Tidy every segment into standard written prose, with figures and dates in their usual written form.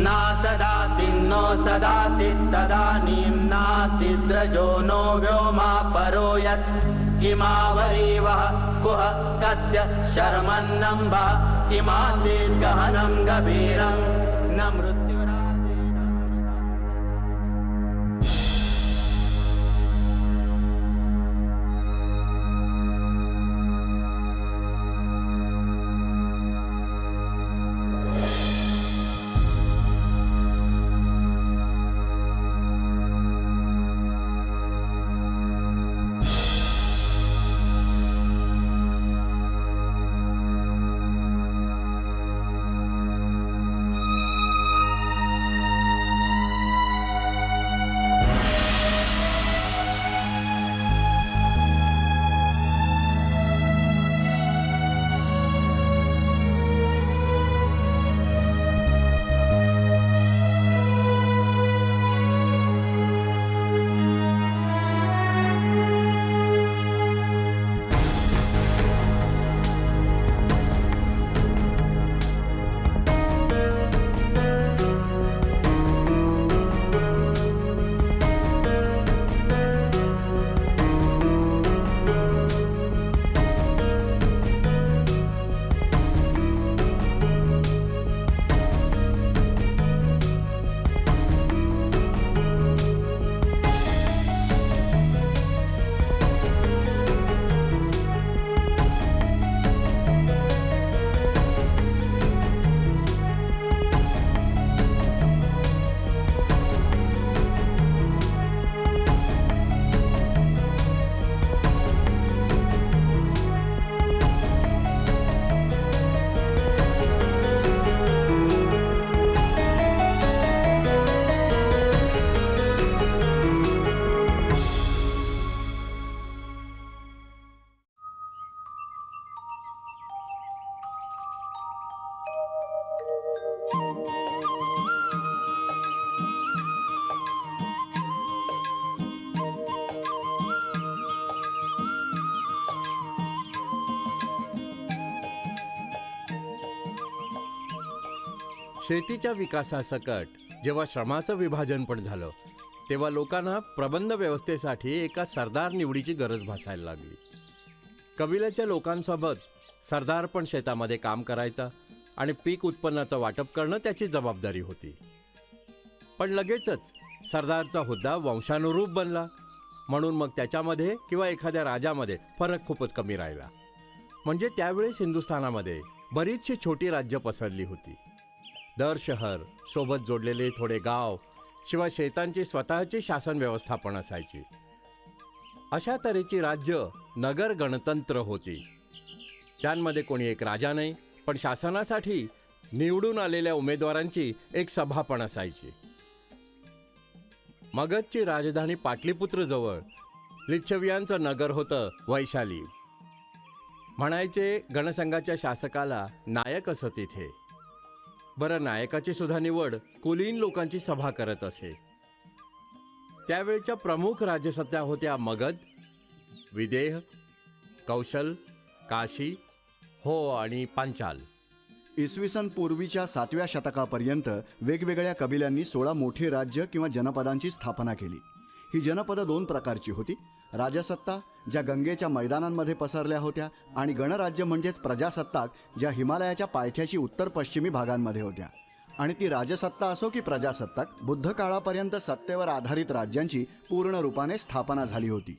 नासदासिन्नो सदासि तदानीं नासिद्रजो नो व्योमा परो यत् इमावरीवः कुह तस्य शर्मन्नम्भः इमासीद्गहनं गभीरं न मृत्युरासीत्। शेतीच्या विकासासकट जेव्हा श्रमाचं विभाजन पण झालं तेव्हा लोकांना प्रबंध व्यवस्थेसाठी एका सरदार निवडीची गरज भासायला लागली. कबिल्याच्या लोकांसोबत सरदार पण शेतामध्ये काम करायचा आणि पीक उत्पन्नाचं वाटप करणं त्याची जबाबदारी होती. पण लगेचच सरदारचा हुद्दा वंशानुरूप बनला म्हणून मग त्याच्यामध्ये किंवा एखाद्या राजामध्ये फरक खूपच कमी राहिला. म्हणजे त्यावेळेस हिंदुस्थानामध्ये बरीचशी छोटी राज्य पसरली होती. दर शहर, सोबत जोडलेले थोडे गाव, शिवाय शेतांची स्वतःची शासन व्यवस्था पण असायची. अशा तऱ्हेची राज्य नगर गणतंत्र होती. त्यांमध्ये कोणी एक राजा नाही, पण शासनासाठी निवडून आलेल्या उमेदवारांची एक सभा पण असायची. मगधची राजधानी पाटलीपुत्रजवळ लिच्छवियांचं नगर होतं वैशाली. म्हणायचे गणसंघाच्या शासकाला नायक असं तिथे. बरं, नायकाची सुद्धा निवड कुलीन लोकांची सभा करत असे. त्यावेळच्या प्रमुख राज्यसत्ता होत्या मगध, विदेह, कौशल, काशी, हो आणि पांचाल. इसवी सन पूर्वीच्या 7व्या शतकापर्यंत वेगवेगळ्या कबिल्यांनी 16 मोठी राज्य किंवा जनपदांची स्थापना केली. ही जनपदं 2 प्रकारची होती. राजसत्ता ज्या गंगेच्या मैदानांमध्ये पसरल्या होत्या आणि गणराज्य म्हणजेच प्रजासत्ताक ज्या हिमालयाच्या पायथ्याशी उत्तर पश्चिमी भागांमध्ये होत्या. आणि ती राजसत्ता असो की प्रजासत्ताक, बुद्ध काळापर्यंत सत्तेवर आधारित राज्यांची पूर्ण रूपाने स्थापना झाली होती.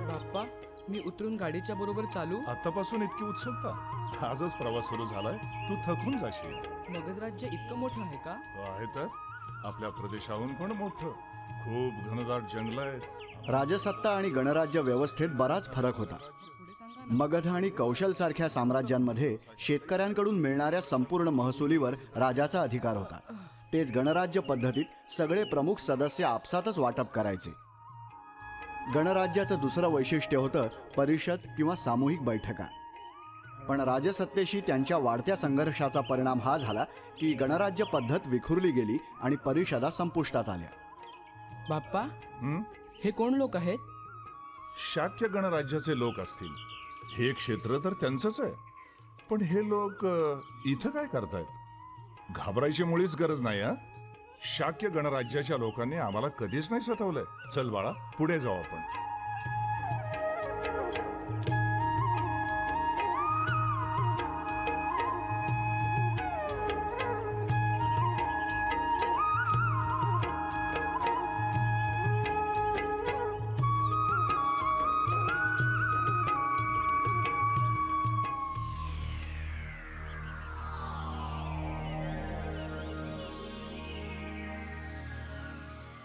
बाप्पा, मी उतरून गाडीच्या बरोबर चालू? आतापासून इतकी उत्सुकता? आजच प्रवास सुरू झालाय, तू थकून जाशील. मगध राज्य इतकं मोठं आहे का? आहे तर आपल्या प्रदेशाहून पण मोठं. खूप घनदाट जंगल आहेत. राजसत्ता आणि गणराज्य व्यवस्थेत बराच फरक होता. मगध आणि कौशल सारख्या साम्राज्यांमध्ये शेतकऱ्यांकडून मिळणाऱ्या संपूर्ण महसुलीवर राजाचा अधिकार होता. तेच गणराज्य पद्धतीत सगळे प्रमुख सदस्य आपसातच वाटप करायचे. गणराज्याचं दुसरं वैशिष्ट्य होतं परिषद किंवा सामूहिक बैठका. पण राजसत्तेशी त्यांच्या वाढत्या संघर्षाचा परिणाम हा झाला की गणराज्य पद्धत विखुरली गेली आणि परिषदा संपुष्टात आल्या. बाप्पा, हे कोण लोक आहेत? शाक्य गणराज्याचे लोक असतील. हे क्षेत्र तर त्यांचंच आहे, पण हे लोक इथं काय करतायत? घाबरायची मुळीच गरज नाही. हा, शाक्य गणराज्याच्या लोकांनी आम्हाला कधीच नाही सतावलंय. चल बाळा, पुढे जाऊ आपण.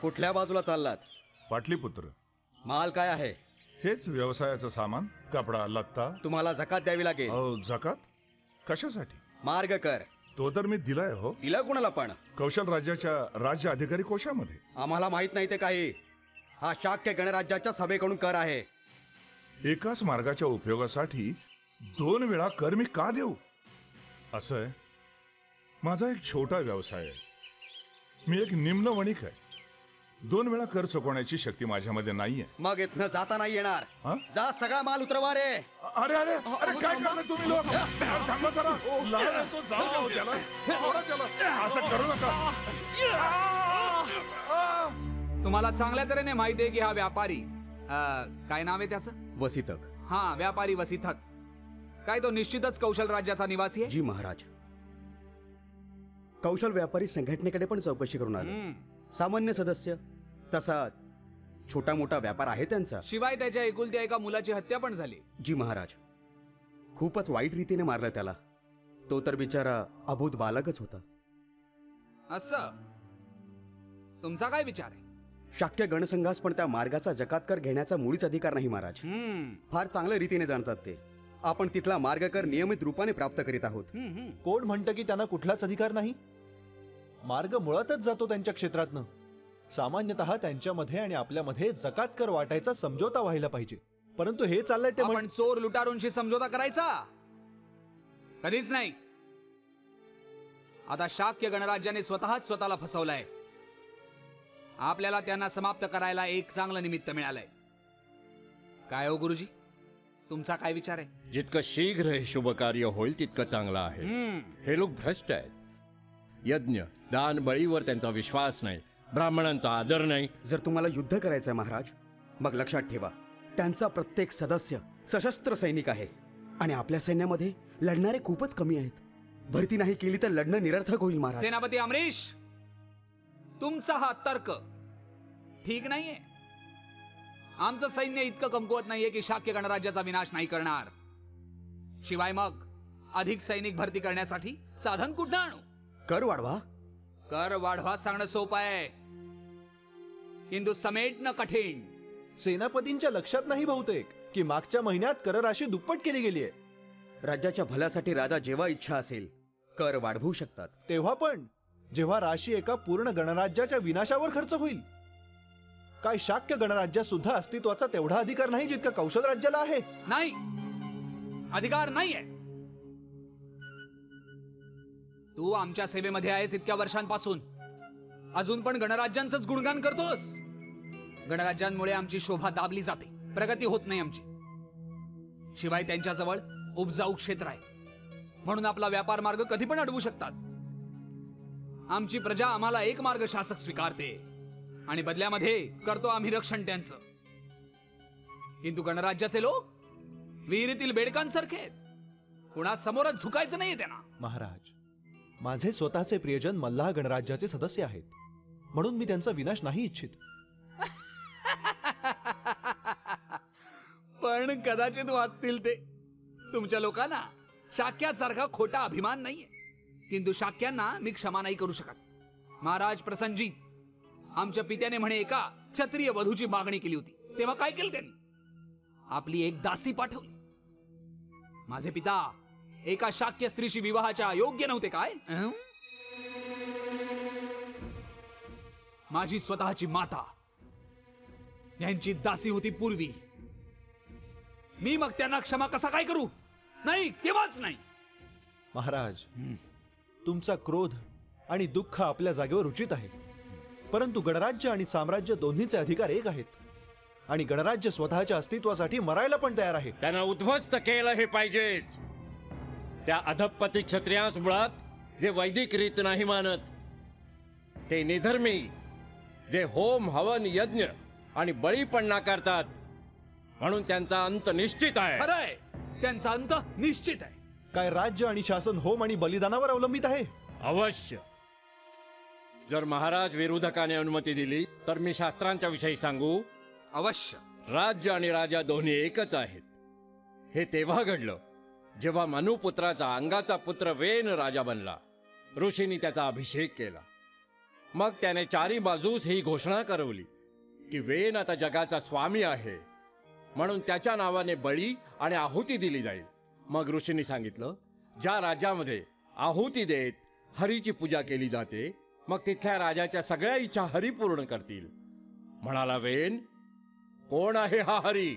कुठल्या बाजूला चाललात? पाटलीपुत्र. माल काय आहे? हेच व्यवसायाचं सामान, कपडा लत्ता. तुम्हाला जकात द्यावी लागेल. जकात कशासाठी? मार्ग कर. तो तर मी दिलाय हो. दिला कुणाला पण? कौशल राज्याच्या राज्य अधिकारी कोशामध्ये. आम्हाला माहित नाही ते काही. हा शाक्य गणराज्याच्या सभेकडून कर आहे. एकाच मार्गाच्या उपयोगासाठी 2 वेळा कर मी का देऊ? असं आहे, माझा एक छोटा व्यवसाय आहे. मी एक निम्न वणिक आहे. 2 वेळा कर चुकवण्याची शक्ती माझ्यामध्ये नाहीये. मग इथनं जाता नाही येणार. हा? जा, सगळा माल उतरवा रे. अरे अरे अरे, काय करताय तुम्ही लोक? थांबा जरा. लहान आहे तो, जाऊ द्या हो त्याला. सोडा त्याला. असं करू नका. तुम्हाला चांगल्या तऱ्हेने माहिती आहे की हा व्यापारी काय नाव आहे त्याचं? वसितक. हा, व्यापारी वसिथक. काय तो निश्चितच कौशल राज्याचा निवासी आहे? जी महाराज. कौशल व्यापारी संघटनेकडे पण चौकशी करून आले. सामान्य सदस्य तसा छोटा मोठा व्यापार आहे त्यांचा. शिवाय त्याच्या एकुलत्या एका मुलाची हत्या पण झाली. जी महाराज, खूपच वाईट रीतीने मारलं त्याला. तो तर बिचारा अबोध बालकच होता. असं? तुमचा काय विचार आहे? शाक्य गणसंघास पण त्या मार्गाचा जकातकर घेण्याचा मुळीच अधिकार नाही महाराज. फार चांगल्या रीतीने जाणतात ते. आपण तिथला मार्गकर नियमित रूपाने प्राप्त करीत आहोत. कोण म्हणतं की त्यांना कुठलाच अधिकार नाही? मार्ग मुळातच जातो त्यांच्या क्षेत्रातनं. सामान्यतः त्यांच्यामध्ये आणि आपल्यामध्ये जकात कर वाटायचा समझोता व्हायला पाहिजे. परंतु हे चाललंय ते आपण चोर लुटारूंशी समझोता करायचा? कधीच नाही. आता शाक्य गणराज्याने स्वतःच स्वतःला फसवलंय. आपल्याला त्यांना समाप्त करायला एक चांगलं निमित्त मिळालंय. काय हो गुरुजी, तुमचा काय विचार आहे? जितकं शीघ्र हे शुभ कार्य होईल तितकं चांगलं आहे. हे लोक भ्रष्ट आहेत. यज्ञ दान बळीवर त्यांचा विश्वास नाही, ब्राह्मणांचा आदर नाही. जर तुम्हाला युद्ध करायचंय महाराज, मग लक्षात ठेवा, त्यांचा प्रत्येक सदस्य सशस्त्र सैनिक आहे आणि आपल्या सैन्यामध्ये लढणारे खूपच कमी आहेत. भरती नाही केली तर लढणं निरर्थक होईल महाराज. सेनापती अमरीश, तुमचा हा तर्क ठीक नाहीये. आमचं सैन्य इतकं कमकुवत नाहीये की शाक्य गणराज्याचा विनाश नाही करणार. शिवाय मग अधिक सैनिक भरती करण्यासाठी साधन कुठं आणू? कर वाढवा. कर वाढवा सांगणं सोपं आहे, किंतु समेटणं कठीण. सेनापतींच्या लक्षात नाही बहुतेक की मागच्या महिन्यात करराशी दुप्पट केली गेली आहे. राज्याच्या भल्यासाठी राजा जेव्हा इच्छा असेल कर वाढवू शकतात. तेव्हा पण जेव्हा राशी एका पूर्ण गणराज्याच्या विनाशावर खर्च होईल. काय शाक्य गणराज्यात सुद्धा अस्तित्वाचा तेवढा अधिकार नाही जितका कौशल राज्याला आहे? नाही, अधिकार नाहीये. तू आमच्या सेवेमध्ये आहेस इतक्या वर्षांपासून, अजून पण गणराज्यांचंच गुणगान करतोस. गणराज्यांमुळे आमची शोभा दाबली जाते, प्रगती होत नाही आमची. शिवाय त्यांच्याजवळ उपजाऊ क्षेत्र आहे, म्हणून आपला व्यापार मार्ग कधी पण अडवू शकतात. आमची प्रजा आम्हाला एक मार्ग शासक स्वीकारते आणि बदल्यामध्ये करतो आम्ही रक्षण त्यांचं. किंतु गणराज्याचे लोक विहिरीतील बेडकांसारखे, कुणासमोरच झुकायचं नाहीये त्यांना. महाराज, माझे स्वतःचे प्रियजन मल्हार गणराज्याचे सदस्य आहेत, म्हणून मी त्यांचा विनाश नाही इच्छित. पण कदाचित वाचतील ते. तुमच्या लोकांना शाक्यासारखा खोटा अभिमान नाहीये, किंतु शाक्यांना मी क्षमा नाही करू शकत. महाराज प्रसन्नजी, आमच्या पित्याने म्हणे एका क्षत्रिय वधूची मागणी केली होती, तेव्हा काय केलं त्यांनी? आपली एक दासी पाठवली. माझे पिता एका शाक्य स्त्रीशी विवाहाच्या योग्य नव्हते काय? माझी स्वतःची माता यांची दासी होती पूर्वी. मी मग त्यांना क्षमा कसा काय करू? नाही, केव्हाच नाही. महाराज, तुमचा क्रोध आणि दुःख आपल्या जागेवर उचित आहे, परंतु गणराज्य आणि साम्राज्य दोन्हीचे अधिकार एक आहेत. आणि गणराज्य स्वतःच्या अस्तित्वासाठी मरायला पण तयार आहे. त्यांना उद्ध्वस्त केलं हे पाहिजेच. त्या अधपती क्षत्रियास मुळात जे वैदिक रीत नाही मानत, ते निधर्मी जे होम हवन यज्ञ आणि बळी पण नाकारतात, म्हणून त्यांचा अंत निश्चित आहे. खरंय, त्यांचा अंत निश्चित आहे. काय राज्य आणि शासन होम आणि बलिदानावर अवलंबित आहे? अवश्य. जर महाराज विरोधकाने अनुमती दिली तर मी शास्त्रांच्या विषयी सांगू. अवश्य. राज्य आणि राजा दोन्ही एकच आहेत. हे तेव्हा घडलं जेव्हा मनुपुत्राचा अंगाचा पुत्र वेन राजा बनला. ऋषींनी त्याचा अभिषेक केला. मग त्याने चारी बाजूस ही घोषणा करवली की वेन आता जगाचा स्वामी आहे, म्हणून त्याच्या नावाने बळी आणि आहुती दिली जाईल. मग ऋषींनी सांगितलं, ज्या राज्यामध्ये आहुती देत हरीची पूजा केली जाते, मग तिथल्या राजाच्या सगळ्या इच्छा हरी पूर्ण करतील. म्हणाला वेन, कोण आहे हा हरी?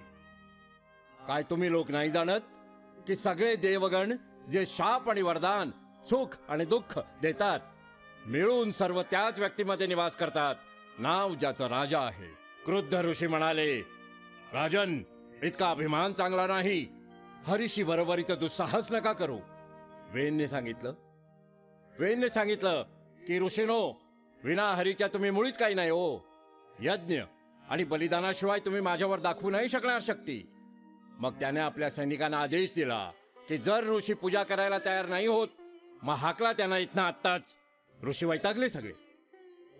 काय तुम्ही लोक नाही जाणत की सगळे देवगण जे शाप आणि वरदान, सुख आणि दुःख देतात, मिळून सर्व त्याच व्यक्तीमध्ये निवास करतात, नाव ज्याचं राजा आहे. क्रुद्ध ऋषी म्हणाले, राजन, इतका अभिमान चांगला नाही. हरीशी बरोबरीचं दुस्साहस नका करू. वेनने सांगितलं की ऋषीनो, विना हरीच्या तुम्ही मुळीच काही नाही हो. यज्ञ आणि बलिदानाशिवाय तुम्ही माझ्यावर दाखवू नाही शकणार शक्ती. मग त्याने आपल्या सैनिकांना आदेश दिला की जर ऋषी पूजा करायला तयार नाही होत, मग हाकला त्यांना इथनं आत्ताच. ऋषी वैतागले सगळे,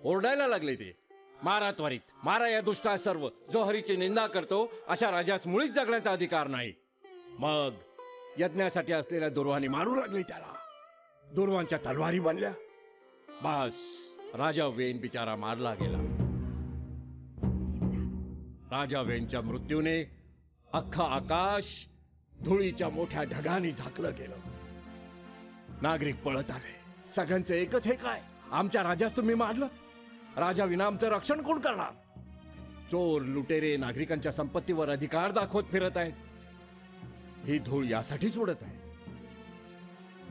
ओरडायला लागले ते, मारा त्वरित, मारा या दुष्टा सर्व. जो हरीची निंदा करतो अशा राजास मुळीच जगण्याचा अधिकार नाही. मग यज्ञासाठी असलेल्या दुर्वांनी मारू लागले त्याला. दुर्वांच्या तलवारी बनल्या. बस, राजा वेन बिचारा मारला गेला. राजा वेनच्या मृत्यूने अख्खा आकाश धुळीच्या मोठ्या ढगांनी झाकलं गेलं. नागरिक पळत आले. सगळ्यांचं एकच हे काय, आमच्या राजास तुम्ही मारलं. राजा विना आमचं रक्षण कोण करणार? चोर लुटेरे नागरिकांच्या संपत्तीवर अधिकार दाखवत फिरत आहेत. ही धूळ यासाठीच उडत आहे.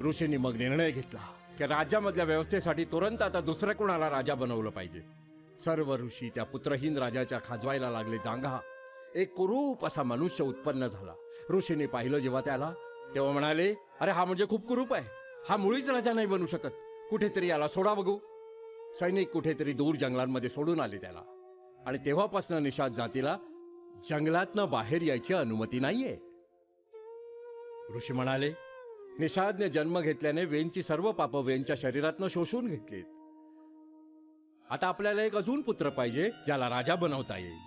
ऋषींनी मग निर्णय घेतला की राज्यामधल्या व्यवस्थेसाठी तुरंत आता दुसऱ्या कोणाला राजा बनवलं पाहिजे. सर्व ऋषी त्या पुत्रहीन राजाच्या खाजवायला लागले. जांघा एक कुरूप असा मनुष्य उत्पन्न झाला. ऋषींनी पाहिलं जेव्हा त्याला, तेव्हा म्हणाले, अरे हा म्हणजे खूप कुरूप आहे. हा मुळीच राजा नाही बनू शकत. कुठेतरी याला सोडा बघू. सैनिक कुठेतरी दूर जंगलांमध्ये सोडून आले त्याला. आणि तेव्हापासून निषाद जातीला जंगलातनं बाहेर यायची अनुमती नाहीये. ऋषी म्हणाले, निषादने जन्म घेतल्याने वेनची सर्व पाप वेनच्या शरीरातनं शोषून घेतलीत. आता आपल्याला एक अजून पुत्र पाहिजे ज्याला राजा बनवता येईल.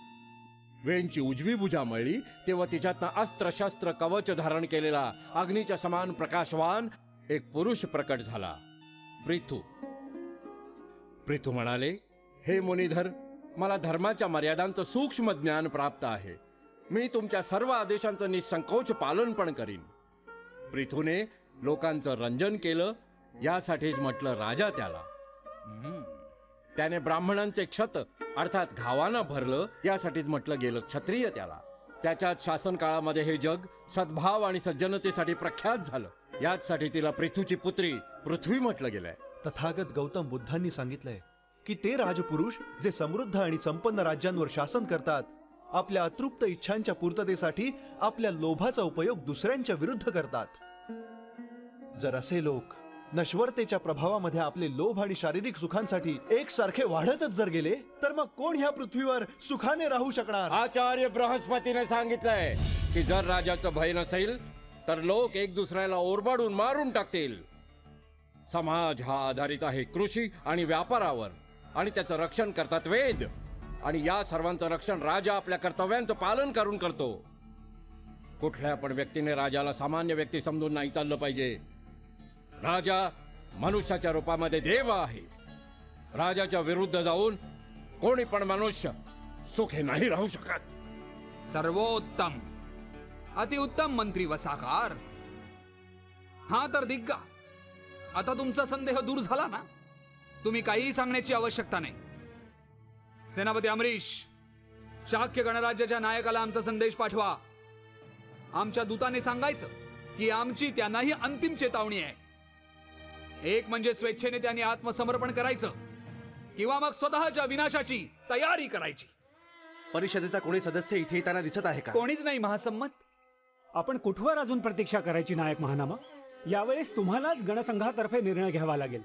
वेनची उजवी भुजा मळली तेव्हा तिच्यातनं अस्त्र शस्त्र कवच धारण केलेला अग्नीच्या समान प्रकाशवान एक पुरुष प्रकट झाला. पृथू म्हणाले, हे मुनिधर, मला धर्माच्या मर्यादांचं सूक्ष्म ज्ञान प्राप्त आहे. मी तुमच्या सर्व आदेशांचं निसंकोच पालन पण करीन. पृथूने लोकांचं रंजन केलं, यासाठीच म्हटलं राजा त्याला. त्याने ब्राह्मणांचे क्षत अर्थात घावानं भरलं, यासाठीच म्हटलं गेलं क्षत्रिय त्याला. त्याच्यात शासन काळामध्ये हे जग सद्भाव आणि सज्जनतेसाठी प्रख्यात झालं. याचसाठी तिला पृथूची पुत्री पृथ्वी म्हटलं गेलंय. तथागत गौतम बुद्धांनी सांगितलंय की ते राजपुरुष जे समृद्ध आणि संपन्न राज्यांवर शासन करतात, आपल्या अतृप्त इच्छांच्या पूर्ततेसाठी आपल्या लोभाचा उपयोग दुसऱ्यांच्या विरुद्ध करतात. जर असे लोक नश्वरतेच्या प्रभावामध्ये आपले लोभ आणि शारीरिक सुखांसाठी एकसारखे वाढतच जर गेले, तर मग कोण ह्या पृथ्वीवर सुखाने राहू शकणार? आचार्य बृहस्पतीने सांगितलंय की जर राजाचं भय नसेल तर लोक एक दुसऱ्याला ओरबाडून मारून टाकतील. समाज हा आधारित आहे कृषी आणि व्यापारावर, आणि त्याचं रक्षण करतात वेद. आणि या सर्वांचं रक्षण राजा आपल्या कर्तव्यांचं पालन करून करतो. कुठल्या पण व्यक्तीने राजाला सामान्य व्यक्ती समजून नाही चाललं पाहिजे. राजा मनुष्याच्या रूपामध्ये देव आहे. राजाच्या विरुद्ध जाऊन कोणी पण मनुष्य सुखी नाही राहू शकत. सर्वोत्तम, अतिउत्तम मंत्री वसाकार. हा तर दिग्गा, आता तुमचा संदेह दूर झाला ना? तुम्ही काहीही सांगण्याची आवश्यकता नाही. सेनापती अमरीश, शाक्य गणराज्याच्या नायकाला आमचा संदेश पाठवा. आमच्या दूताने सांगायचं की आमची त्यांनाही अंतिम चेतावणी आहे. एक म्हणजे स्वेच्छेने त्यांनी आत्मसमर्पण करायचं, किंवा मग स्वतःच्या विनाशाची तयारी करायची. परिषदेचा कोणी सदस्य इथे येताना दिसत आहे का? कोणीच नाही महासम्मत. आपण कुठवर अजून प्रतीक्षा करायची नायक महानामा? यावेळेस तुम्हालाच गणसंघातर्फे निर्णय घ्यावा लागेल.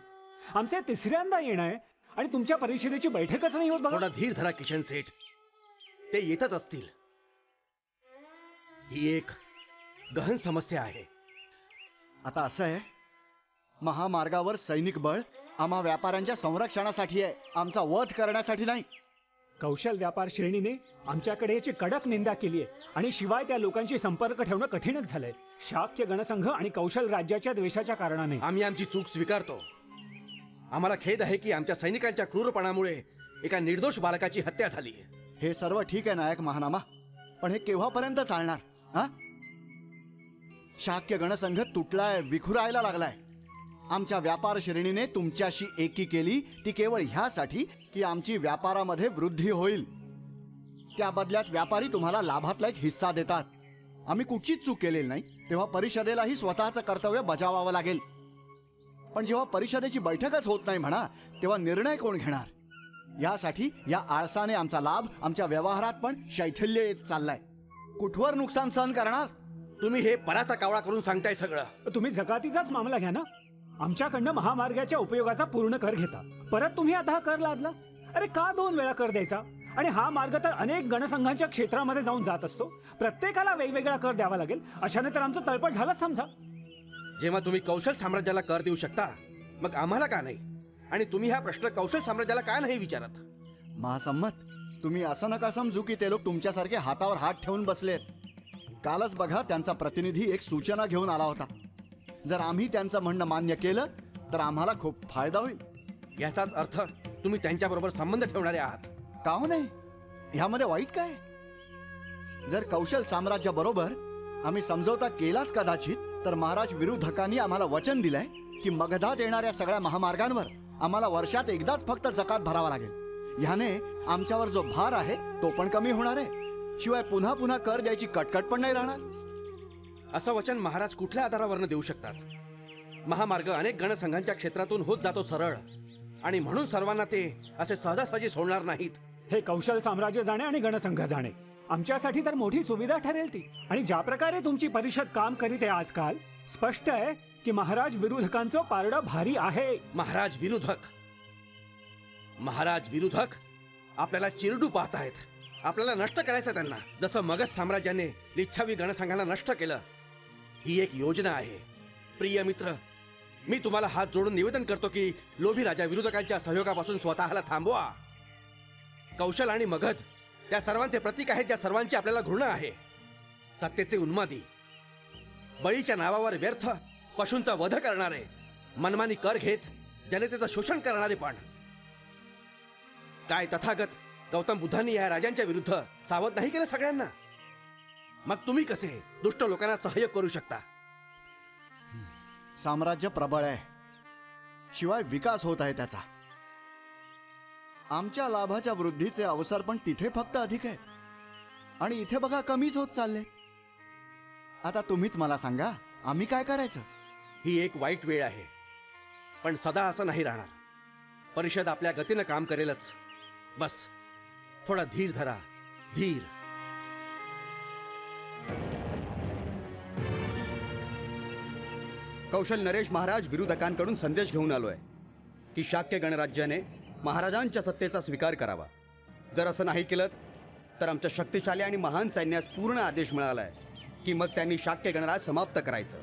आमचे तिसऱ्यांदा येणं आहे आणि तुमच्या परिषदेची बैठकच नाही होत बघा. थोडा धीर धरा किशन सेठ, ते येतच असतील. ही एक गहन समस्या आहे. आता असं आहे, महामार्गावर सैनिक बळ आम्हा व्यापाऱ्यांच्या संरक्षणासाठी आहे, आमचा वध करण्यासाठी नाही. कौशल व्यापार श्रेणीने आमच्याकडे याची कडक निंदा केली आहे आणि शिवाय त्या लोकांशी संपर्क ठेवणं कठीणच झालंय. शाक्य गणसंघ आणि कौशल राज्याच्या द्वेषाच्या कारणाने. आम्ही आमची चूक स्वीकारतो. आम्हाला खेद आहे की आमच्या सैनिकांच्या क्रूरपणामुळे एका निर्दोष बालकाची हत्या झाली. हे सर्व ठीक आहे नायक महानामा, पण हे केव्हापर्यंत चालणार? हा, शाक्य गणसंघ तुटलाय, विखुरायला लागलाय. आमच्या व्यापार श्रेणीने तुमच्याशी एकी केली ती केवळ ह्यासाठी की आमची व्यापारामध्ये वृद्धी होईल. त्या बदल्यात व्यापारी तुम्हाला लाभातला एक हिस्सा देतात. आम्ही कुठचीच चूक केलेली नाही, तेव्हा परिषदेलाही स्वतःचं कर्तव्य बजावावं लागेल. पण जेव्हा परिषदेची बैठकच होत नाही म्हणा, तेव्हा निर्णय कोण घेणार? यासाठी या आळसाने आमचा लाभ आमच्या व्यवहारात पण शैथिल्य येत चाललाय. कुठवर नुकसान सहन करणार? तुम्ही हे पराचा कावळा करून सांगताय सगळं. तुम्ही जकातीचाच मामला घ्या ना. आमच्याकडनं महामार्गाच्या उपयोगाचा पूर्ण कर घेता, परत तुम्ही आता हा कर लादला. अरे का 2 वेळा कर द्यायचा? आणि हा मार्ग तर अनेक गणसंघांच्या क्षेत्रामध्ये जाऊन जात असतो. प्रत्येकाला वेगवेगळा कर द्यावा लागेल. अशाने तर आमचं तळपट झालंच समजा. जेव्हा तुम्ही कौशल साम्राज्याला कर देऊ शकता, मग आम्हाला का नाही? आणि तुम्ही हा प्रश्न कौशल साम्राज्याला का नाही विचारत? महासम्मत, तुम्ही असं नका समजू की ते लोक तुमच्यासारखे हातावर हात ठेवून बसलेत. कालच बघा, त्यांचा प्रतिनिधी एक सूचना घेऊन आला होता. जर आम्ही त्यांचं म्हणणं मान्य केलं तर आम्हाला खूप फायदा होईल. याचाच अर्थ तुम्ही त्यांच्याबरोबर संबंध ठेवणारे आहात. का हो नाही? ह्यामध्ये वाईट काय? जर कौशल साम्राज्याबरोबर आम्ही समझोता केलाच कदाचित, तर महाराज विरोधकांनी आम्हाला वचन दिलंय की मगधात येणाऱ्या सगळ्या महामार्गांवर आम्हाला वर्षात एकदाच फक्त जकात भरावा लागेल. ह्याने आमच्यावर जो भार आहे तो पण कमी होणार आहे. शिवाय पुन्हा पुन्हा कर द्यायची कटकट पण नाही राहणार. असं वचन महाराज कुठल्या आधारावरनं देऊ शकतात? महामार्ग अनेक गणसंघांच्या क्षेत्रातून होत जातो सरळ, आणि म्हणून सर्वांना ते असे सहजासहजी सोडणार नाहीत. हे कौशल साम्राज्य जाणे आणि गणसंघ जाणे आमच्यासाठी तर मोठी सुविधा ठरेल ती. आणि ज्या प्रकारे तुमची परिषद काम करीत आहे आजकाल, स्पष्ट आहे की महाराज विरोधकांचं पारडं भारी आहे. महाराज विरोधक आपल्याला चिरडू पाहतायत. आपल्याला नष्ट करायचं त्यांना, जसं मगध साम्राज्याने लिच्छावी गणसंघाला नष्ट केलं. ही एक योजना आहे. प्रिय मित्र, मी तुम्हाला हात जोडून निवेदन करतो की लोभी राजा विरोधकांच्या सहयोगापासून स्वतःला थांबवा. कौशल आणि मगध त्या सर्वांचे प्रतीक आहेत, ज्या सर्वांची आपल्याला घृणा आहे. सत्तेचे उन्मादी, बळीच्या नावावर व्यर्थ पशूंचा वध करणारे, मनमानी कर घेत जनतेचं शोषण करणारे. पण काय तथागत गौतम बुद्धांनी या राजांच्या विरुद्ध सावध नाही केलं सगळ्यांना? मग तुम्ही कसे दुष्ट लोकांना सहयोग करू शकता? साम्राज्य प्रबळ आहे, शिवाय विकास होत आहे त्याचा. आमच्या लाभाच्या वृद्धीचे अवसर पण तिथे फक्त अधिक आहेत, आणि इथे बघा कमीच होत चालले. आता तुम्हीच मला सांगा, आम्ही काय करायचं? ही एक वाईट वेळ आहे, पण सदा असं नाही राहणार. परिषद आपल्या गतीनं काम करेलच. बस थोडा धीर धरा, धीर. कौशल नरेश महाराज विरोधकांकडून संदेश घेऊन आलोय की शाक्य गणराज्याने महाराजांच्या सत्तेचा स्वीकार करावा. जर असं नाही केलं तर आमच्या शक्तिशाली आणि महान सैन्यास पूर्ण आदेश मिळालाय की मग त्यांनी शाक्य गणराज समाप्त करायचं.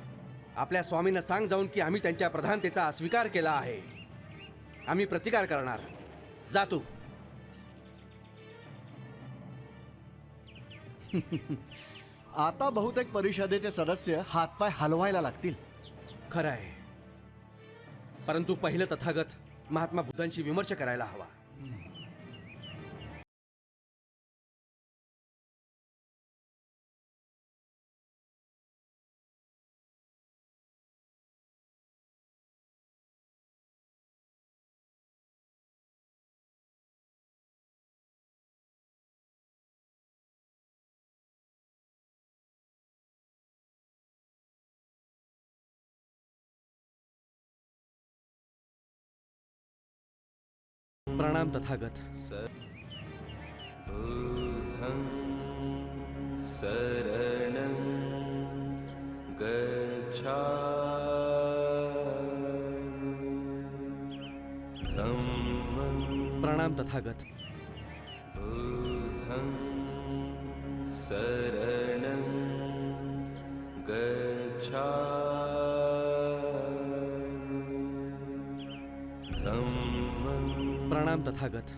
आपल्या स्वामींना सांग जाऊन की आम्ही त्यांच्या प्रधानतेचा स्वीकार केला आहे. आम्ही प्रतिकार करणार. जा तू. आता बहुतेक परिषदेचे सदस्य हातपाय हलवायला लागतील. खरं आहे, परंतु पहिलं तथागत महात्मा बुद्धांशी विमर्श करायला हवा. प्रणाम तथागत. बुद्धं शरणं गच्छामि धम्मं प्रणाम तथागत. बुद्धं शरणं गच्छामि धम्मं प्रणाम तथागत.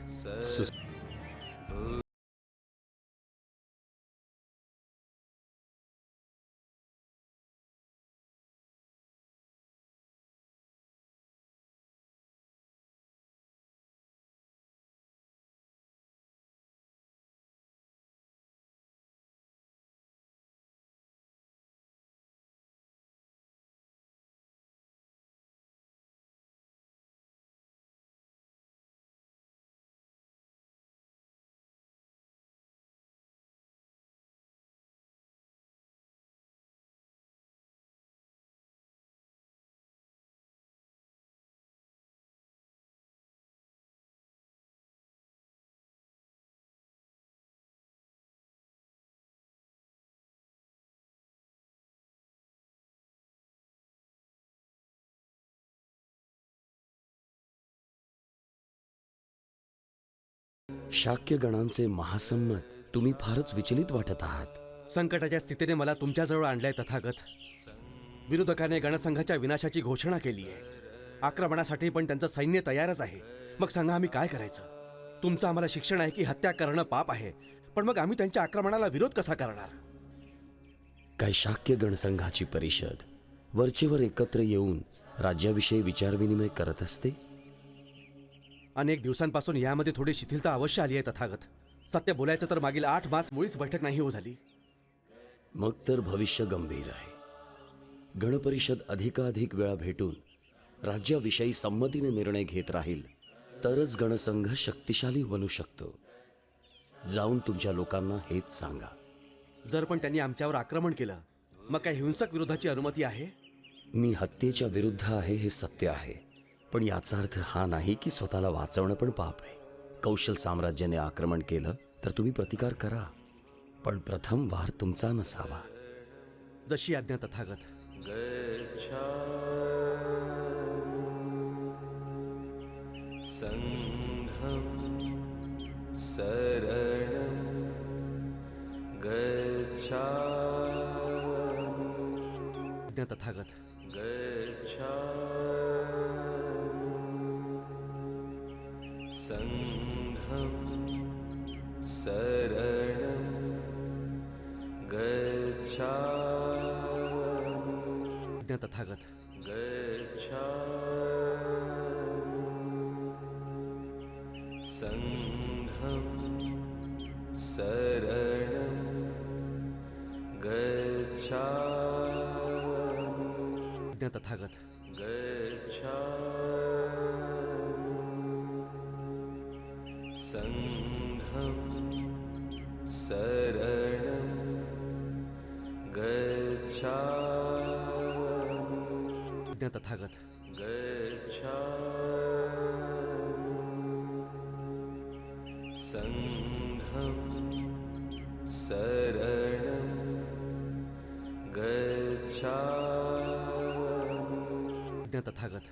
शाक्य गणांचे महासंमत, तुम्ही फारच विचलित वाटत आहात. संकटाच्या स्थितीने मला तुमच्याजवळ आणलंय तथागत. विरोधकाने गणसंघाच्या विनाशाची घोषणा केली आहे. आक्रमणासाठी पण त्यांचं सैन्य तयारच आहे. मग सांगा आम्ही काय करायचं? तुमचं आम्हाला शिक्षण आहे की हत्या करणं पाप आहे, पण मग आम्ही त्यांच्या आक्रमणाला विरोध कसा करणार? काय शाक्य गणसंघाची परिषद वरचेवर एकत्र येऊन राज्याविषयी विचारविनिमय करत असते? अनेक दिवसांपासून यामध्ये थोडी शिथिलता अवश्य आली आहे तथागत. सत्य बोलायचं तर मागील 8 मास मुळीच बैठक नाही हो झाली. मग तर भविष्य गंभीर आहे. गणपरिषद अधिकाधिक वेळा भेटून राज्याविषयी संमतीने निर्णय घेत राहील तरच गणसंघ शक्तिशाली बनू शकतो. जाऊन तुमच्या लोकांना हेच सांगा. जर पण त्यांनी आमच्यावर आक्रमण केलं मग काय हिंसक विरोधाची अनुमती आहे? मी हत्येच्या विरुद्ध आहे हे सत्य आहे, पण याचा अर्थ हा नाही की स्वतःला वाचवणं पण पाप आहे. कौशल साम्राज्याने आक्रमण केलं तर तुम्ही प्रतिकार करा, पण प्रथम वार तुमचा नसावा. जशी आज्ञा तथागत. संघं शरणं गच्छामि आज्ञा तथागत. गच्छामि संघं शरणं गच्छामि आज्ञा तथागत. गच्छामि संघं शरणं गच्छामि आज्ञा तथागत. गच्छामि संघं शरणं गच्छामि आज्ञा तथागत. गच्छामि संघं शरणं गच्छामि आज्ञा तथागत.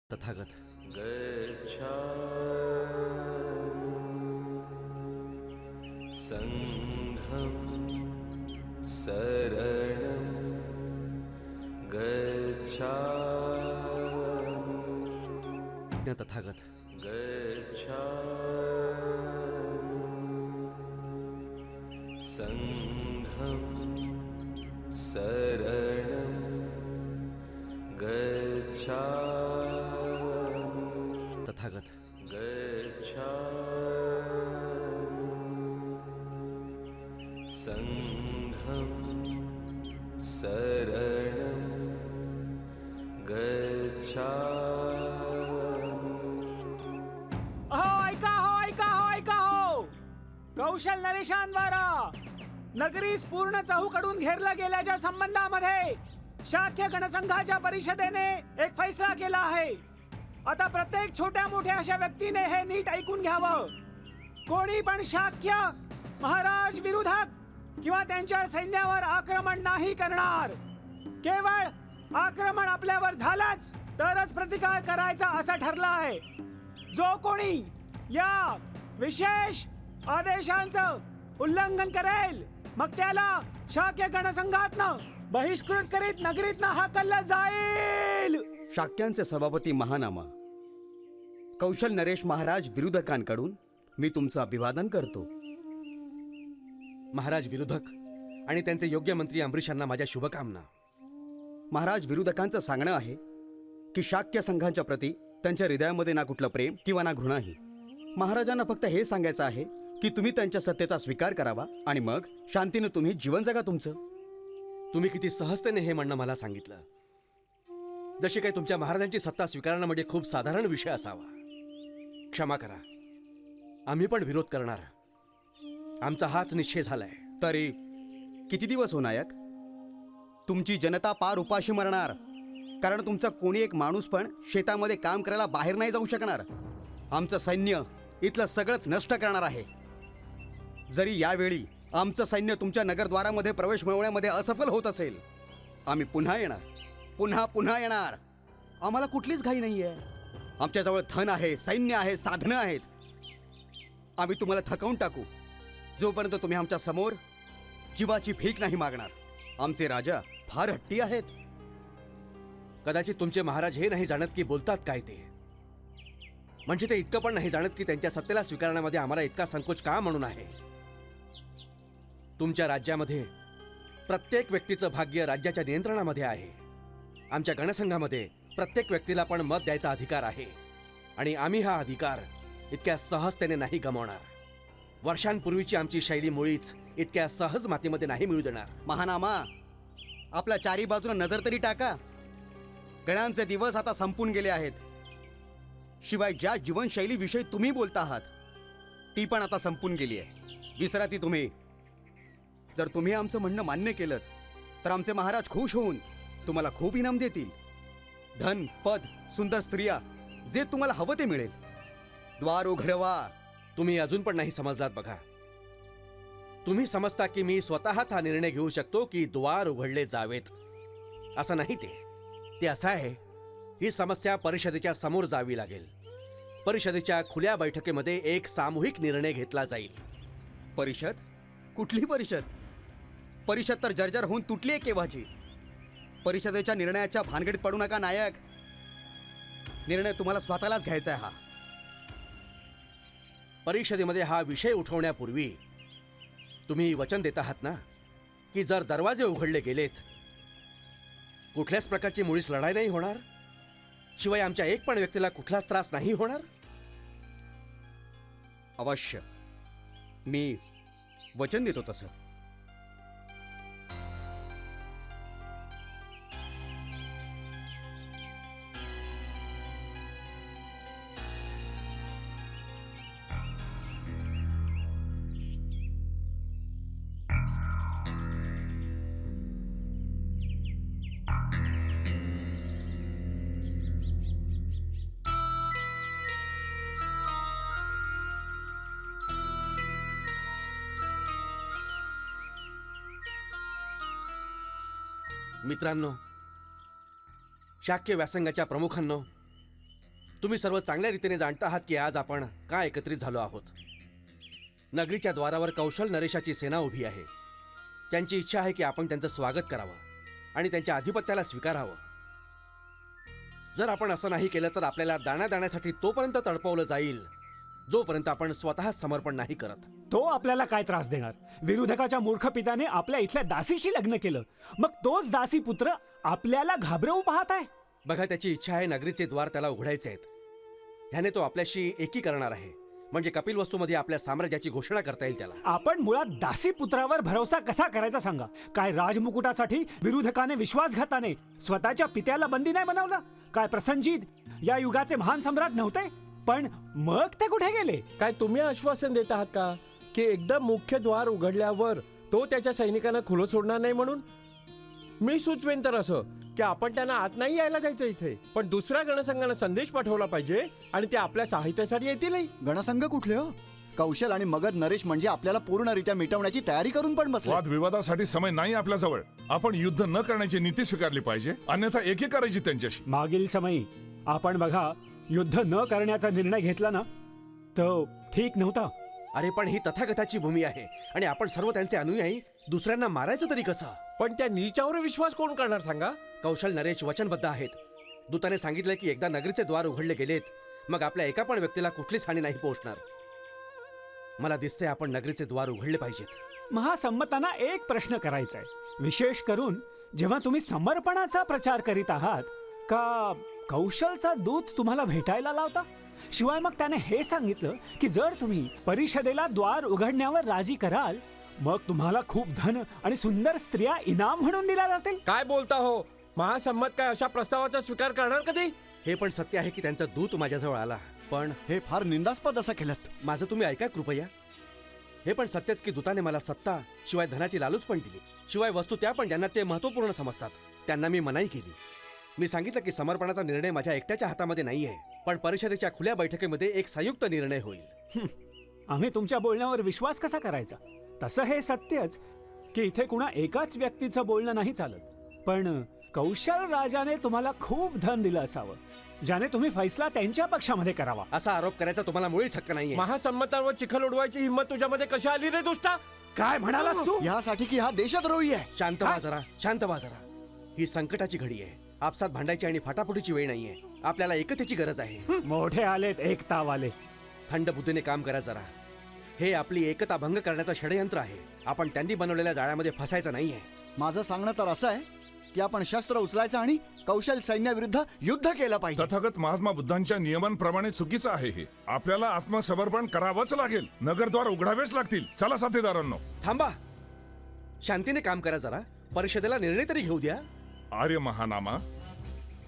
तथागत. गच्छामि संघं शरणं गच्छामि आज्ञा तथागत. गच्छामि संघं शरणं गच्छामि तथागत. गच्छामि संघं शरणं गच्छामि अहो ऐका हो ऐका हो ऐका हो. कौशल नरेशांद्वारा नगरीस पूर्ण चहूकडून घेरला गेल्याच्या संबंधामध्ये शाक्य गणसंघाच्या परिषदेने एक फैसला केला आहे. आता प्रत्येक छोट्या मोठ्या अशा व्यक्तीने हे नीट ऐकून घ्यावं. कोणी पण शाक्य महाराज विरोधात किंवा त्यांच्या सैन्यावर आक्रमण नाही करणार. केवळ आक्रमण आपल्यावर झालंच तरच प्रतिकार करायचा असं ठरलं आहे. जो कोणी या विशेष आदेशांचं उल्लंघन करेल मग त्याला शाक्य गणसंघातनं बहिष्कृत करीत नगरीतनं हाकललं जाईल. शाक्यांचे सभापती महानामा कौशल नरेश महाराज विरोधकांकडून मी तुमचं अभिवादन करतो. महाराज विरोधक आणि त्यांचे योग्य मंत्री अंबरीशांना माझ्या शुभकामना. महाराज विरोधकांचं सांगणं आहे की शाक्य संघांच्या प्रती त्यांच्या हृदयामध्ये ना कुठलं प्रेम किंवा ना घृणाही. महाराजांना फक्त हे सांगायचं आहे की तुम्ही त्यांच्या सत्तेचा स्वीकार करावा आणि मग शांतीनं तुम्ही जीवन जगा तुमचं. तुम्ही किती सहजतेने हे म्हणणं मला सांगितलं. जशी काही तुमच्या महाराजांची सत्ता स्वीकारणं म्हणजे खूप साधारण विषय असावा. क्षमा करा, आम्ही पण विरोध करणार. आमचा हाच निश्चय झालाय. तरी किती दिवस हो नायक? तुमची जनता पार उपाशी मरणार, कारण तुमचा कोणी एक माणूस पण शेतामध्ये काम करायला बाहेर नाही जाऊ शकणार. आमचं सैन्य इथलं सगळंच नष्ट करणार आहे. जरी यावेळी आमचं सैन्य तुमच्या नगरद्वारामध्ये प्रवेश मिळवण्यामध्ये असफल होत असेल, आम्ही पुन्हा येणार, पुन्हा येणार. आम्हाला कुठलीच घाई नाही आहे. आमच्याजवळ धन आहे, सैन्य आहे, साधनं आहेत. आम्ही तुम्हाला थकवून टाकू जोपर्यंत तुम्ही आमच्या समोर जीवाची भीक नाही मागणार. आमचे राजा फार हट्टी आहेत. कदाचित तुमचे महाराज हे नाही जाणत की बोलतात काय ते. म्हणजे ते इतकं पण नाही जाणत की त्यांच्या सत्तेला स्वीकारण्यामध्ये आम्हाला इतका संकोच का म्हणून आहे. तुमच्या राज्यामध्ये प्रत्येक व्यक्तीचं भाग्य राज्याच्या नियंत्रणामध्ये आहे. आमच्या गणसंघामध्ये प्रत्येक व्यक्तीला पण मत द्यायचा अधिकार आहे आणि आम्ही हा अधिकार इतक्या सहजतेने नाही गमावणार. वर्षांपूर्वीची आमची शैली मुळीच इतक्या सहज मातीमध्ये नाही मिळू देणार. महानामा, आपल्या चारी बाजूला नजर तरी टाका. गणांचे दिवस आता संपून गेले आहेत. शिवाय ज्या जीवनशैलीविषयी तुम्ही बोलता आहात ती पण आता संपून गेली आहे. विसरा ती तुम्ही. जर तुम्ही आमचं म्हणणं मान्य केलं तर आमचे महाराज खुश होऊन तुम्हाला खूप इनाम देतील. धन, पद, सुंदर स्त्रिया, जे तुम्हाला हवं ते मिळेल. द्वार उघडवा. तुम्ही अजून पण नाही समजलात बघा. तुम्ही समजता की मी स्वतःच हा निर्णय घेऊ शकतो की द्वार उघडले जावेत. असं नाही. ते असं आहे, ही समस्या परिषदेच्या समोर जावी लागेल. परिषदेच्या खुल्या बैठकीमध्ये एक सामूहिक निर्णय घेतला जाईल. परिषद? कुठली परिषद? परिषद तर जर्जर होऊन तुटली आहे केव्हाची. परिषदेच्या निर्णयाच्या भानगडीत पडू नका नायक. निर्णय तुम्हाला स्वतःलाच घ्यायचा आहे. हा परिषदेमध्ये हा विषय उठवण्यापूर्वी तुम्ही वचन देत आहात ना की जर दरवाजे उघडले गेलेत कुठल्याच प्रकारची मुळीच लढाई नाही होणार, शिवाय आमच्या एक पण व्यक्तीला कुठलाच त्रास नाही होणार. अवश्य, मी वचन देतो तसं. मित्रांनो, शाक्य व्यासंगाच्या प्रमुखांनो, तुम्ही सर्व चांगल्या रीतीने जाणता आहात की आज आपण का एकत्रित झालो आहोत. नगरीच्या द्वारावर कौशल नरेशाची सेना उभी आहे. त्यांची इच्छा आहे की आपण त्यांचं स्वागत करावं आणि त्यांच्या अधिपत्याला स्वीकारावं. जर आपण असं नाही केलं तर आपल्याला दाण्यासाठी तोपर्यंत तडपवलं जाईल जोपर्यंत आपण स्वतः समर्पण नाही करत. तो आपल्याला काय त्रास देणार? विरोधकाच्या मूर्ख पित्याने आपल्या इथल्या दासीशी लग्न केलं, मग तोच दासी पुत्र आपल्याला घाबरवू पाहत आहे. बघा, त्याची इच्छा आहे नगरीचे द्वार त्याला उघडायचे आहेत. ह्याने तो आपल्याशी एकी करणार आहे. म्हणजे कपिल वस्तूमध्ये आपल्या साम्राज्याची घोषणा करता येईल त्याला. आपण मुळात दासी पुत्रावर भरोसा कसा करायचा सांगा? काय राजमुकुटासाठी विरोधकाने विश्वासघाताने स्वतःच्या पित्याला बंदी नाही बनवलं? काय प्रसंजीत या युगाचे महान सम्राट नव्हते? पण मग ते कुठे गेले? काय तुम्ही आश्वासन देत आहात का की एकदम मुख्य द्वार उघडल्यावर तो त्याच्या सैनिकांना खुलं सोडणार नाही म्हणून? मी सुचवेन तर असं की आपण त्यांना आत नाही यायला द्यायचं इथे, पण दुसऱ्या गणसंघानं संदेश पाठवला पाहिजे आणि ते आपल्या साहित्यासाठी येतीलही. गणसंघ कुठले हो? कौशल आणि मगध नरेश म्हणजे आपल्याला पूर्णरित्या मिटवण्याची तयारी करून पण बसले. वादविवादासाठी समय नाही आपल्याजवळ. आपण युद्ध न करण्याची नीती स्वीकारली पाहिजे, अन्यथा एकी करायची त्यांच्याशी. मागील समयी आपण बघा युद्ध न करण्याचा निर्णय घेतला ना, तो ठीक नव्हता. अरे पण ही तथागताची भूमी आहे आणि आपण सर्व त्यांचे अनुयायी दुसऱ्यांना मारायचं तरी कसं? पण त्या नीचावर विश्वास कोण करणार सांगा? कौशल नरेश वचनबद्ध आहेत. दूताने सांगितलं की एकदा नगरीचे द्वार उघडले गेलेत मग आपल्या एका पण व्यक्तीला कुठलीच हानी नाही पोहोचणार. मला दिसते आपण नगरीचे द्वार उघडले पाहिजेत. महासंमतांना एक प्रश्न करायचा आहे, विशेष करून जेव्हा तुम्ही समर्पणाचा प्रचार करीत आहात का कौशलचा दूत तुम्हाला भेटायला लावता? शिवाय मग त्याने हे सांगितलं की जर तुम्ही परिषदेला द्वार उघडण्यावर राजी कराल मग तुम्हाला खूप धन आणि सुंदर स्त्रिया इनाम म्हणून दिल्या जातील. काय बोलता हो? महासंमत काय अशा प्रस्तावाचा स्वीकार करणार कधी? हे पण सत्य आहे की त्यांचा दूत माझ्याजवळ आला, पण हे फार निंदास्पद असं केलं. माझं तुम्ही ऐका कृपया. हे पण सत्यच की दूताने मला सत्ता शिवाय धनाची लालूच पण दिली, शिवाय वस्तू त्या पण ज्यांना ते महत्वपूर्ण समजतात त्यांना मी मनाई केली. मी सांगितलं की समर्पणाचा निर्णय माझ्या एकट्याच्या हातामध्ये नाहीये, पण परिषदेच्या खुल्या बैठकीमध्ये एक संयुक्त निर्णय होईल. आम्ही तुमच्या बोलण्यावर विश्वास कसा करायचा? तसं हे सत्यच की इथे कुणा एकाच व्यक्तीचं बोलणं नाही चालत, पण कौशल राजाने तुम्हाला खूप धन दिलं असावं ज्याने तुम्ही फैसला त्यांच्या पक्षामध्ये करावा. असा आरोप करायचा तुम्हाला मुळीच हक्क नाहीये. महासंमतांवर चिखल उडवायची हिंमत तुझ्यामध्ये कशी आली रे दुष्टा? काय म्हणालास तू? यासाठी की हा देशद्रोही आहे. शांत व्हा जरा, शांत व्हा जरा. ही संकटाची घडी आहे. आपसात भांडायची आणि फाटाफुटीची वेळ नाहीये. आपल्याला एकतेची गरज आहे. मोठे आलेत एकतावाले. थंड बुद्धीने काम करा जरा. हे आपली एकता भंग करण्याचं षडयंत्र आहे. आपण त्यांनी बनवलेल्या जाळ्यामध्ये फसायचं नाहीये. माझं सांगणं तर असं आहे की आपण शस्त्र उचलायचं आणि कौशल सैन्याविरुद्ध युद्ध केलं पाहिजे. तथागत महात्मा बुद्धांच्या नियमांप्रमाणे चुकीचं आहे हे. आपल्याला आत्मसमर्पण करावंच लागेल. नगरद्वार उघडावेच लागतील. चला साथीदारांनो. थांबा, शांतीने काम करा जरा. परिषदेला निर्णय तरी घेऊ द्या. आर्य महानामा,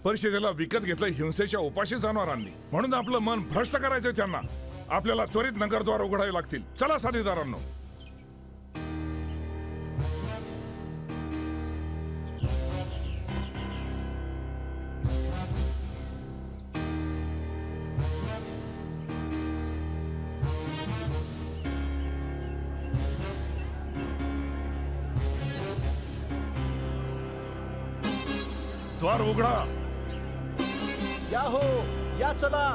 परिषदेला विकत घेतलं हिंसेच्या उपाशी जाणवारांनी, म्हणून आपलं मन भ्रष्ट करायचंय त्यांना. आपल्याला त्वरित नगरद्वार उघडावे लागतील. चला साथीदारांनो. द्वार उघडा. या हो, या चला.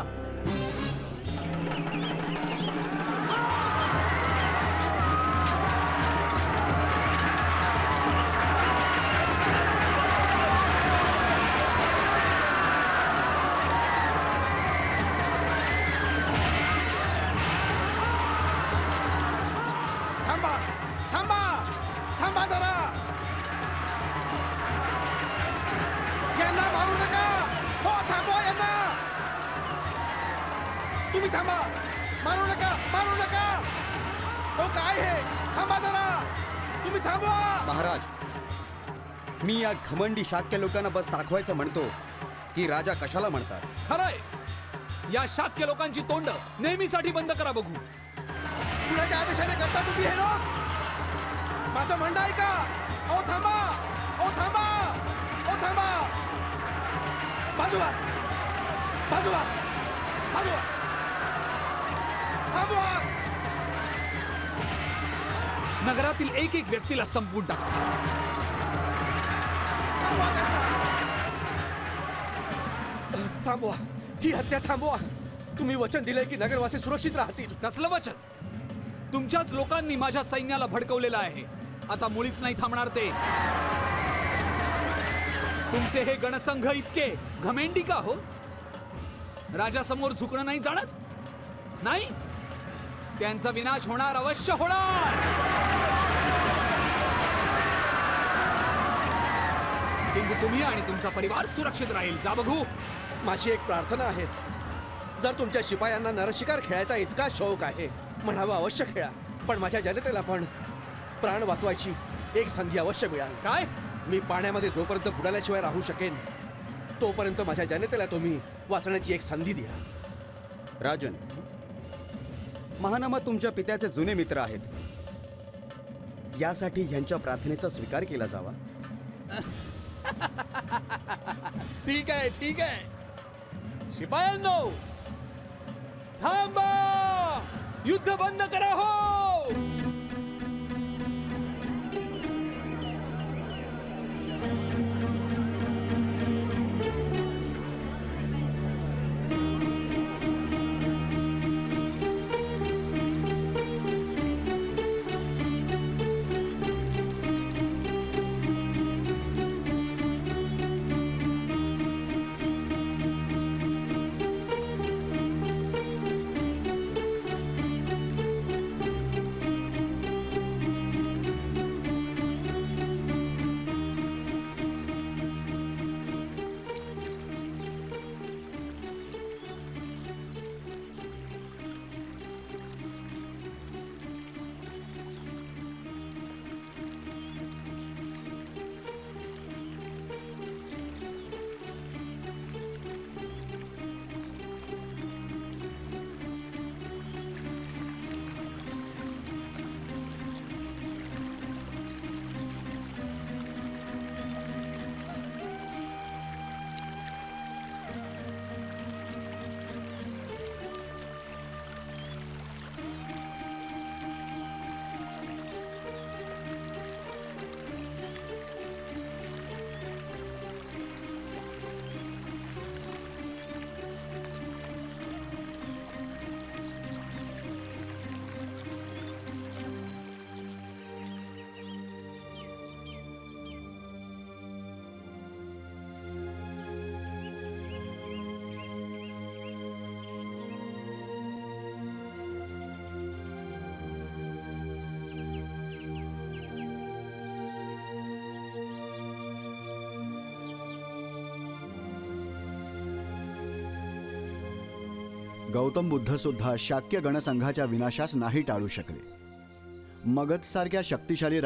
थांबा, थांबा, थांबा जरा. यांना मारू नका. हो, थांबवा यांना. तुम्ही थांबा. मारू नका, मारू नका. हो, काय हे? थांबा जरा. तुम्ही थांबवा. महाराज, मी या घमंडी शाक्य लोकांना बस दाखवायचं म्हणतो की राजा कशाला म्हणतात. खरंय, या शाक्य लोकांची तोंड नेहमीसाठी बंद करा बघू. कुणाच्या आदेशाने करता तुम्ही हे लोक? माझं म्हणणं ऐका. ओ थांबा, ओ थांबा, ओ थांबा. बाजूला, बाजूला, बाजूला. थांबवा. नगरातील एक एक व्यक्तीला संपवून टाका. थांबवा त्यांना. थांबवा. ही हत्या थांबवा. तुम्ही वचन दिले की नगरवासी सुरक्षित राहतील. कसलं वचन? तुमच्याच लोकांनी माझ्या सैन्याला भडकवलेलं आहे. आता मुळीच नाही थांबणार ते. तुमचे हे गणसंघ इतके घमेंडी का हो? राजासमोर झुकणं नाही जाणत? नाही, त्यांचा विनाश होणार, अवश्य होणार. किंतु तुम्ही आणि तुमचा परिवार सुरक्षित राहील. जा बघू. माझी एक प्रार्थना आहे. जर तुमच्या शिपायांना नरशिकार खेळायचा इतका शौक आहे, म्हणावा अवश्य खेळा, पण माझ्या जनतेला पण प्राण वाचवायची एक संधी अवश्य मिळाल. काय? मी पाण्यामध्ये जोपर्यंत बुडाल्याशिवाय राहू शकेन तोपर्यंत माझ्या जनतेला तुम्ही वाचण्याची एक संधी द्या. राजन, महानामा तुमच्या पित्याचे जुने मित्र आहेत. यासाठी ह्यांच्या प्रार्थनेचा स्वीकार केला जावा. ठीक आहे, ठीक आहे. शिपायांनो, थांबा! युद्ध बंद करा हो. गौतम बुद्ध सुद्धा शाक्य गणसंघाच्या विनाशास नाही टाळू शकले. मगध सारख्या शक्तिशाली